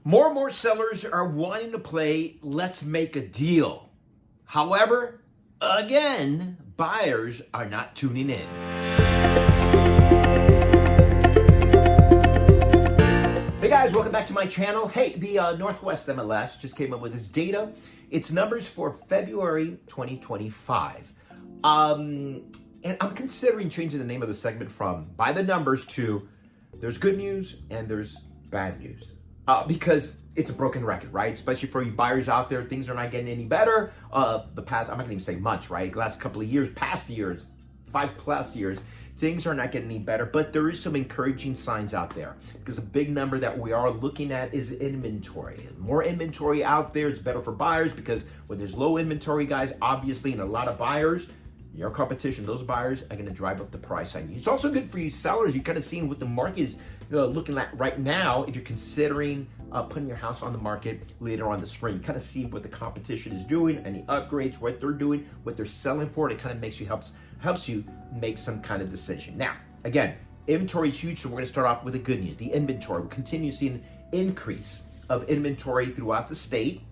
More and more sellers are wanting to play let's make a deal. However, again, buyers are not tuning in. Hey guys, welcome back to my channel. Hey, the Northwest MLS just came up with this data. It's numbers for February 2025. And I'm considering changing the name of the segment from by the numbers to there's good news and there's bad news. Because it's a broken record, right? Especially for you buyers out there, things are not getting any better. The past, I'm not gonna even say months, right? The last couple of years, past years, 5+ years, things are not getting any better, but there is some encouraging signs out there because a big number that we are looking at is inventory. More inventory out there is better for buyers because when there's low inventory, guys, obviously, and a lot of buyers, your competition, those buyers are going to drive up the price on you. It's also good for you sellers. You're kind of seeing what the market is looking at right now. If you're considering putting your house on the market later on the spring, you kind of see what the competition is doing, any upgrades, what they're doing, what they're selling for. It kind of makes you helps you make some kind of decision. Now, again, inventory is huge, so we're going to start off with the good news. The inventory, we continue seeing an increase of inventory throughout the state,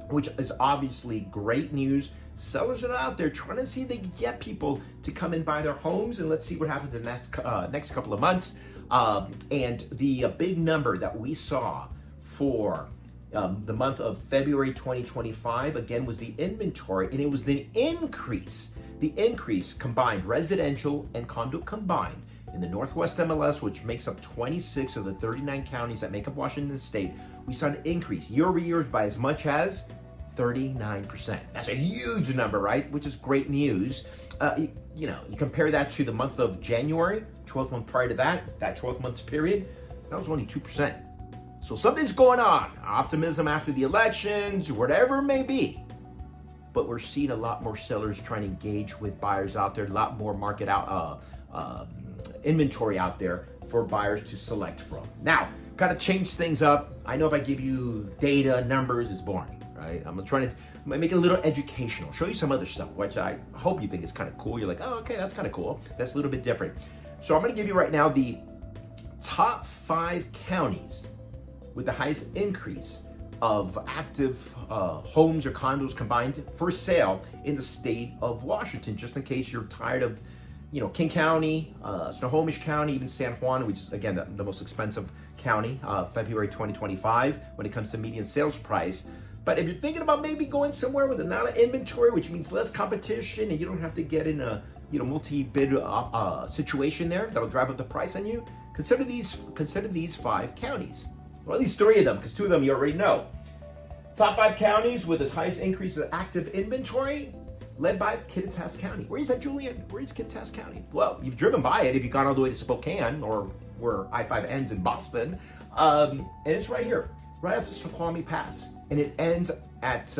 which is obviously great news. Sellers are out there trying to see if they can get people to come and buy their homes, and let's see what happens in the next couple of months. And the big number that we saw for the month of February 2025, again, was the inventory, and it was the increase combined, residential and condo combined, in the Northwest MLS, which makes up 26 of the 39 counties that make up Washington State. We saw an increase year over year by as much as 39%. That's a huge number, right? Which is great news. You compare that to the month of January, 12th month prior to that 12 months period, that was only 2%. So something's going on. Optimism after the elections, whatever it may be. But we're seeing a lot more sellers trying to engage with buyers out there, a lot more market inventory out there for buyers to select from. Now, got to change things up. I know if I give you data, numbers, it's boring, right? I'm trying to make it a little educational, show you some other stuff, which I hope you think is kind of cool. You're like, oh, okay, that's kind of cool. That's a little bit different. So I'm going to give you right now the top 5 counties with the highest increase of active homes or condos combined for sale in the state of Washington, just in case you're tired of, King County, Snohomish County, even San Juan, which is, again, the most expensive county, February 2025, when it comes to median sales price. But if you're thinking about maybe going somewhere with a lot of inventory, which means less competition, and you don't have to get in a multi-bid situation there that'll drive up the price on you, consider these 5 counties. Well, at least 3 of them, because 2 of them you already know. Top 5 counties with the highest increase of active inventory, led by Kittitas County. Where is that, Julian? Where is Kittitas County? Well, you've driven by it if you've gone all the way to Spokane, or where I-5 ends in Boston. And it's right here, right after Snoqualmie Pass. And it ends at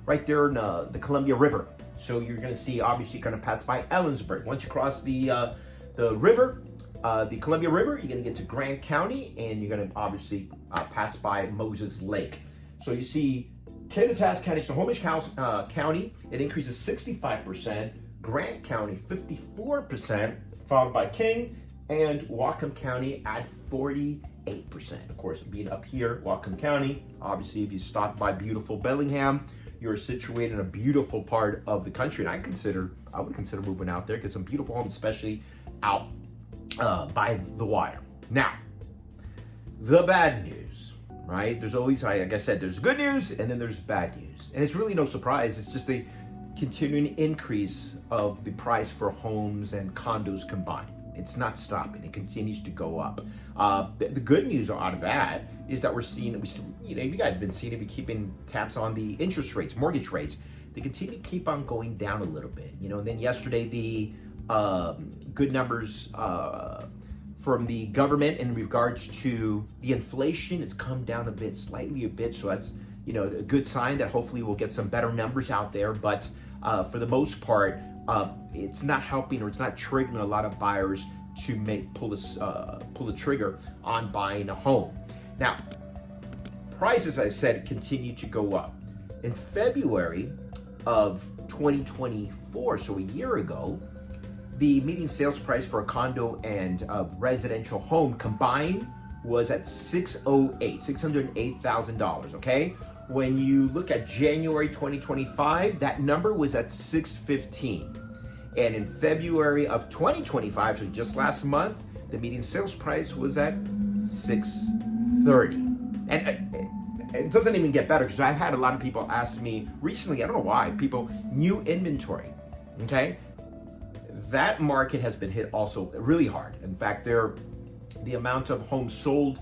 right there in the Columbia River. So you're going to see, obviously, you're going to pass by Ellensburg. Once you cross the river, the Columbia River, you're going to get to Grant County, and you're going to obviously pass by Moses Lake. So you see Kittitas County, Snohomish County, it increases 65%, Grant County 54%, followed by King, and Whatcom County at 48%. Of course, being up here, Whatcom County, obviously if you stop by beautiful Bellingham, you're situated in a beautiful part of the country, and I would consider moving out there, because some beautiful homes, especially out by the water. Now, the bad news, right? There's always, like I said, there's good news and then there's bad news. And it's really no surprise. It's just a continuing increase of the price for homes and condos combined. It's not stopping. It continues to go up. The good news out of that is that we're seeing, you guys have been seeing it, be keeping tabs on the interest rates, mortgage rates. They continue to keep on going down a little bit. And then yesterday, the good numbers from the government in regards to the inflation, it's come down slightly a bit. So that's, a good sign that hopefully we'll get some better numbers out there. But for the most part, it's not helping, or it's not triggering a lot of buyers to pull the trigger on buying a home. Now, prices, I said, continue to go up. In February of 2024, so a year ago, the median sales price for a condo and a residential home combined was at $608,000, okay? When you look at January 2025, that number was at 615. And in February of 2025, so just last month, the median sales price was at 630. And it doesn't even get better, because I've had a lot of people ask me recently, I don't know why, people, new inventory, okay? That market has been hit also really hard. In fact, the amount of homes sold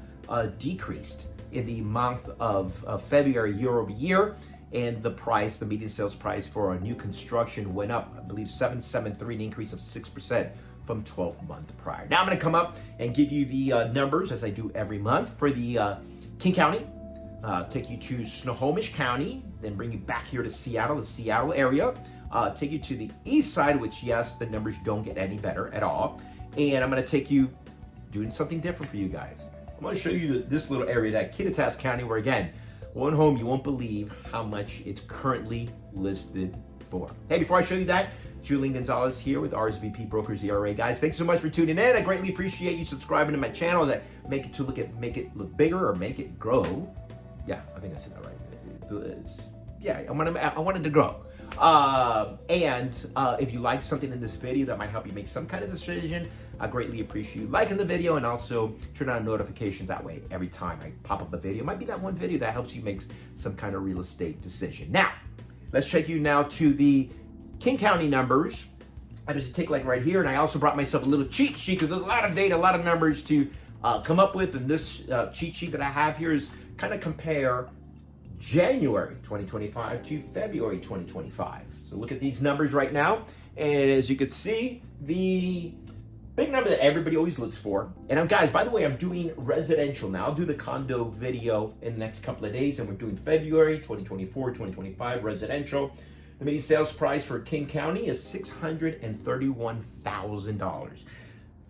decreased in the month of February year over year, and the price, the median sales price for a new construction went up, I believe 773, an increase of 6% from 12 months prior. Now I'm gonna come up and give you the numbers, as I do every month, for the King County, take you to Snohomish County, then bring you back here to Seattle, the Seattle area, take you to the Eastside, which yes, the numbers don't get any better at all. And I'm gonna take you doing something different for you guys. I'm gonna show you this little area, that Kittitas County, where again, one home you won't believe how much it's currently listed for. Hey, before I show you that, Julian Gonzalez here with RSVP Brokers ERA. Guys, thanks so much for tuning in. I greatly appreciate you subscribing to my channel that make it look bigger or make it grow. Yeah, I think I said that right. I wanted to grow. And if you like something in this video that might help you make some kind of decision, I greatly appreciate you liking the video, and also turn on notifications. That way, every time I pop up a video, it might be that one video that helps you make some kind of real estate decision. Now, let's check you now to the King County numbers. I just take like right here, and I also brought myself a little cheat sheet, because there's a lot of data, a lot of numbers to come up with, and this cheat sheet that I have here is kind of compare January 2025 to February 2025. So look at these numbers right now, and as you can see, the big number that everybody always looks for, and guys, by the way, I'm doing residential now. I'll do the condo video in the next couple of days, and we're doing February 2024, 2025 residential. The median sales price for King County is $631,000.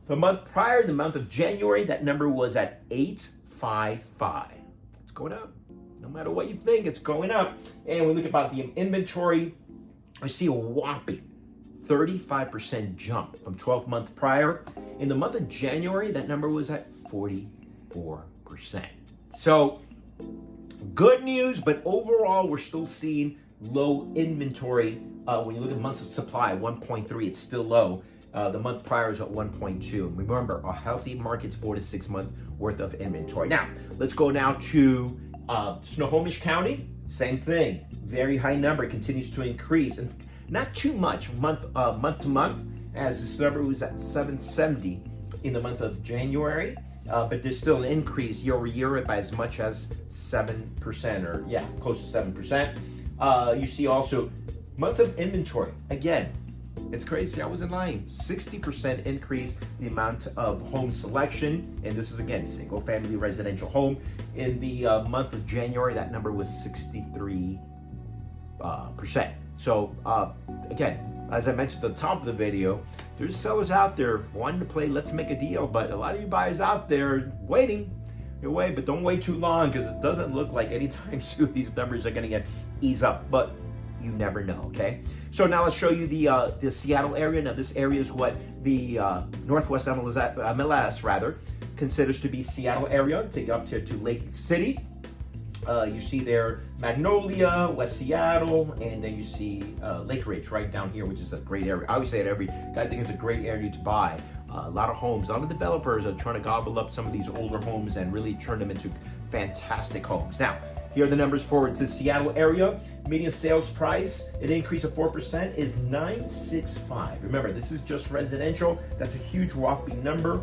The month prior, the month of January, that number was at $855. It's going up. No matter what you think, it's going up. And when we look about the inventory, I see a whopping 35% jump from 12 months prior. In the month of January, that number was at 44%. So good news, but overall, we're still seeing low inventory. When you look at months of supply, 1.3, it's still low. The month prior is at 1.2. Remember, a healthy market's 4 to 6 months worth of inventory. Now, let's go now to Snohomish County. Same thing, very high number, continues to increase, and not too much month to month, as this number was at 770 in the month of January, but there's still an increase year over year by as much as 7%, or yeah, close to 7%. You see also months of inventory. Again, it's crazy, I wasn't lying. 60% increase the amount of home selection, and this is again single family residential home. In the month of January, that number was 63%. So again, as I mentioned at the top of the video, there's sellers out there wanting to play let's make a deal, but a lot of you buyers out there waiting. You wait, but don't wait too long, because it doesn't look like anytime soon these numbers are going to ease up, but you never know, okay? So now let's show you the Seattle area. Now this area is what the Northwest MLS rather considers to be Seattle area. Take you up to Lake City. You see there Magnolia, West Seattle, and then you see Lake Ridge right down here, which is a great area. I always say it every guy, I think it's a great area to buy. A lot of homes, a lot of developers are trying to gobble up some of these older homes and really turn them into fantastic homes. Now, here are the numbers for the Seattle area. Median sales price, an increase of 4%, is $965. Remember, this is just residential. That's a huge whopping number.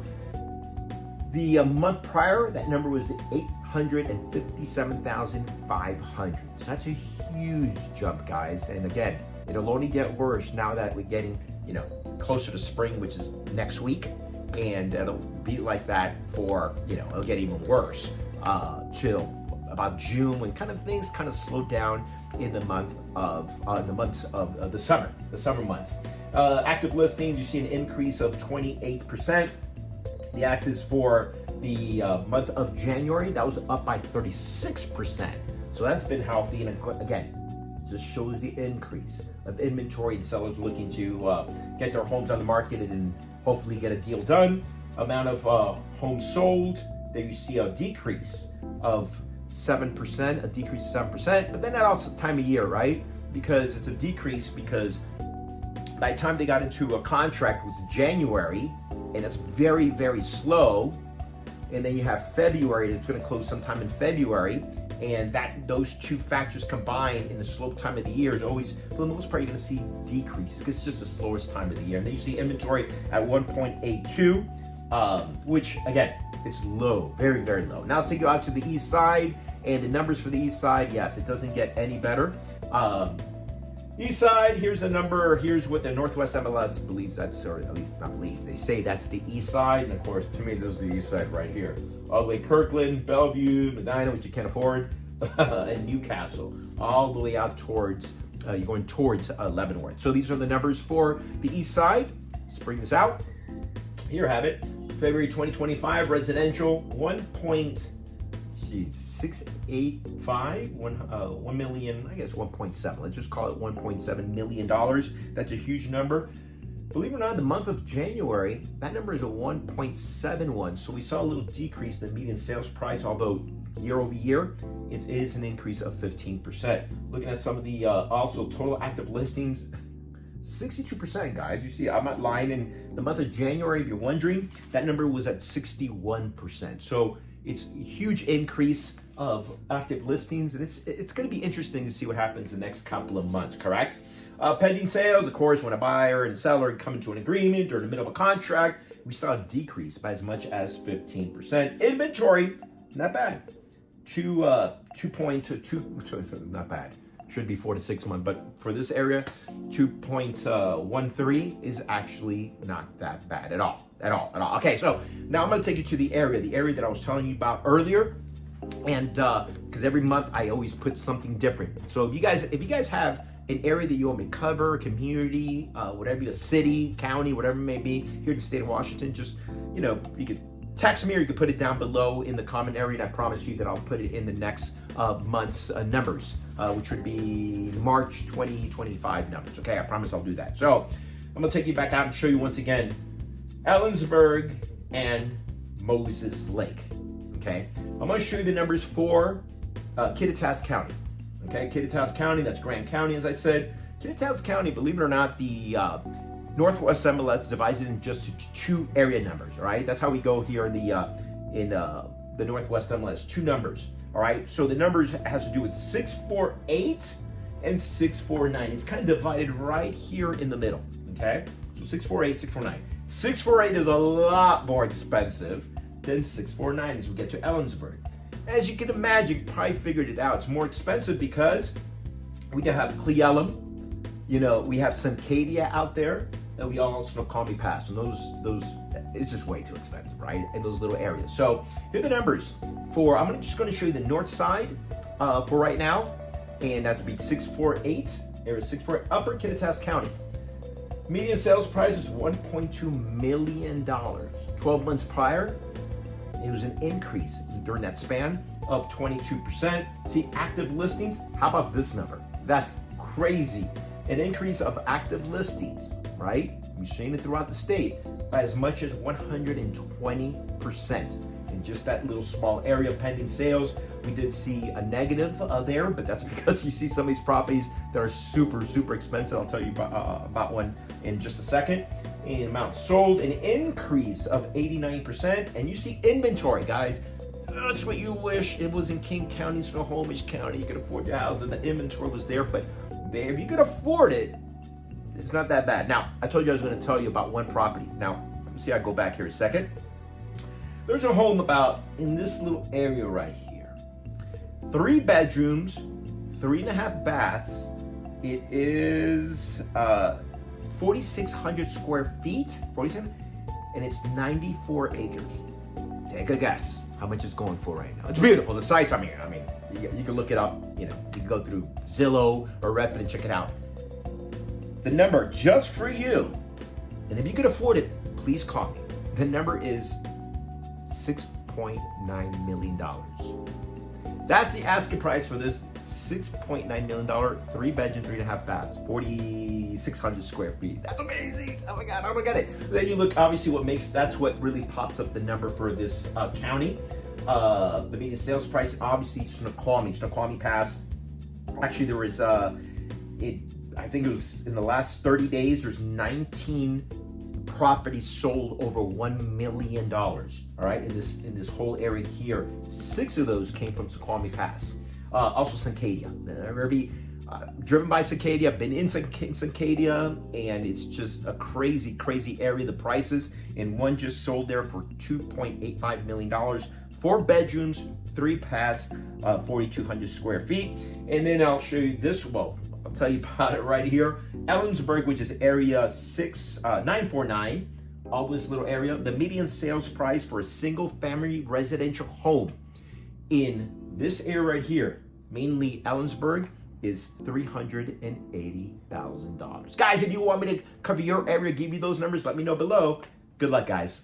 The month prior, that number was $857,500. So that's a huge jump, guys. And again, it'll only get worse now that we're getting, closer to spring, which is next week. And it'll be like that for, it'll get even worse till about June, when things slow down in the months of the summer months. Active listings, you see an increase of 28%. The actives for the month of January, that was up by 36%. So that's been healthy, and again, just shows the increase of inventory and sellers looking to get their homes on the market and hopefully get a deal done. Amount of homes sold, there you see a decrease of 7%, a decrease of 7%, but then that also time of year, right? Because it's a decrease because by the time they got into a contract was January, and it's very, very slow. And then you have February, that's going to close sometime in February. And those two factors combined in the slow time of the year is always, for the most part, you're going to see decreases because it's just the slowest time of the year. And then you see inventory at 1.82, which again, it's low, very, very low. Now let's take you out to the east side, and the numbers for the east side, yes, it doesn't get any better. East side, here's the number, here's what the Northwest MLS believes that's, or at least not believes, they say that's the east side, and of course, to me, this is the east side right here. All the way Kirkland, Bellevue, Medina, which you can't afford, and Newcastle, all the way out towards, you're going towards Leavenworth. So these are the numbers for the east side. Let's bring this out. Here, have it. February 2025, residential, 1.685, 1 million, I guess 1.7. Let's just call it $1.7 million. That's a huge number. Believe it or not, the month of January, that number is a 1.71. So we saw a little decrease in the median sales price, although year over year, it is an increase of 15%. Looking at some of the also total active listings, 62%, guys. You see, I'm not lying. In the month of January, if you're wondering, that number was at 61%. So it's a huge increase of active listings, and it's going to be interesting to see what happens the next couple of months, correct? Pending sales, of course, when a buyer and seller come into an agreement or in the middle of a contract, we saw a decrease by as much as 15%. Inventory, not bad. 2.2, not bad. Should be 4 to 6 months, but for this area, 2.13 is actually not that bad at all. Okay, so now I'm gonna take you to the area that I was telling you about earlier, and because every month I always put something different. So if you guys have an area that you want me to cover, a community, whatever, a city, county, whatever it may be, here in the state of Washington, just, you could text me or you can put it down below in the comment area, and I promise you that I'll put it in the next month's numbers, which would be March 2025 numbers. Okay, I promise I'll do that. So I'm gonna take you back out and show you once again Ellensburg and Moses Lake. Okay, I'm gonna show you the numbers for Kittitas County. Okay, Kittitas County, that's Grant County, as I said. Kittitas County, believe it or not, the Northwest MLS divided in just two area numbers. All right, that's how we go here in the Northwest MLS, two numbers. All right, so the numbers has to do with 648 and 649. It's kind of divided right here in the middle. Okay, so 648, 649. 648 is a lot more expensive than 649 as we get to Ellensburg. As you can imagine, you probably figured it out. It's more expensive because we have Cleellum, we have Suncadia out there, and we also Snohomish Pass, and those it's just way too expensive, right? In those little areas. So here are the numbers for. I'm just going to show you the north side for right now, and that would be 648. Area 648, Upper Kittitas County. Median sales price is $1.2 million. 12 months prior, it was an increase during that span of 22%. See, active listings, how about this number? That's crazy. An increase of active listings, right? We've seen it throughout the state by as much as 120% in just that little small area of pending sales. We did see a negative there, but that's because you see some of these properties that are super, super expensive. I'll tell you about one in just a second. And amount sold, an increase of 89%. And you see inventory, guys. That's what you wish it was in King County, Snohomish County. You could afford your house and the inventory was there, but if you could afford it, it's not that bad. Now, I told you I was going to tell you about one property. Now, let me see, I go back here a second. There's a home in this little area right here. 3 bedrooms, 3.5 baths. It is 4,600 square feet, 47, and it's 94 acres. Take a guess how much it's going for right now. It's beautiful. The sites, I mean, you can look it up. You can go through Zillow or Redfin and check it out. The number just for you, and if you can afford it, please call me. The number is $6.9 million. That's the asking price for this $6.9 million, 3 bedroom, 3.5 baths, 4,600 square feet. That's amazing. Oh my God, it. Then you look, obviously that's what really pops up the number for this county. The median sales price, obviously Snohomish Pass. Actually, there was I think it was in the last 30 days, there's 19 properties sold over $1 million. All right, in this whole area here, 6 of those came from Snohomish Pass. Also Cincadia. Already driven by Cincadia. I've been in Cincadia, and it's just a crazy area. The prices, and one just sold there for $2.85 million. 4 bedrooms, 3 baths, 4,200 square feet. And then I'll show you this. Well, I'll tell you about it right here. Ellensburg, which is area 949, all this little area. The median sales price for a single family residential home in this area right here, mainly Ellensburg, is $380,000. Guys, if you want me to cover your area, give you those numbers, let me know below. Good luck, guys.